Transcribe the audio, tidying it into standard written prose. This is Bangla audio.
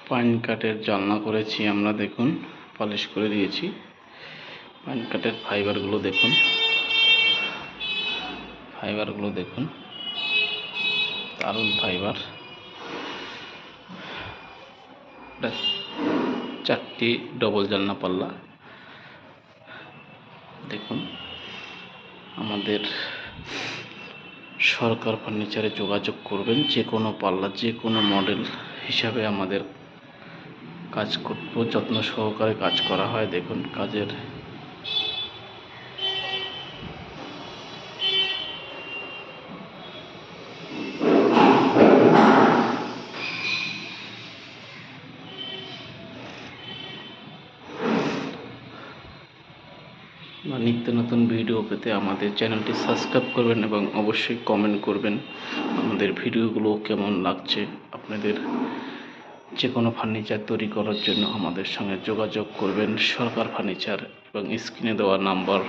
পাইন কাঠের জানলা করেছি আমরা, দেখুন পলিশ করে দিয়েছি। পাইন কাঠের ফাইবারগুলো দেখুন, দারুণ ফাইবার। 4টি ডবল জানলা পাল্লা দেখুন। আমাদের সরকার ফার্নিচারে যোগাযোগ করবেন। যে কোনো পাল্লা, যে কোনো মডেল হিসাবে আমাদের কাজ করব, যত্ন সহকারে কাজ করা হয়। দেখুন কাজের নিত্য নতুন ভিডিও পেতে আমাদের চ্যানেলটি সাবস্ক্রাইব করবেন এবং অবশ্যই কমেন্ট করবেন আমাদের ভিডিওগুলো কেমন লাগছে। আপনাদের যে কোনো ফার্নিচার তৈরি করার জন্য আমাদের সঙ্গে যোগাযোগ করবেন। সরকার ফার্নিচার এবং স্ক্রিনে দেওয়া নাম্বার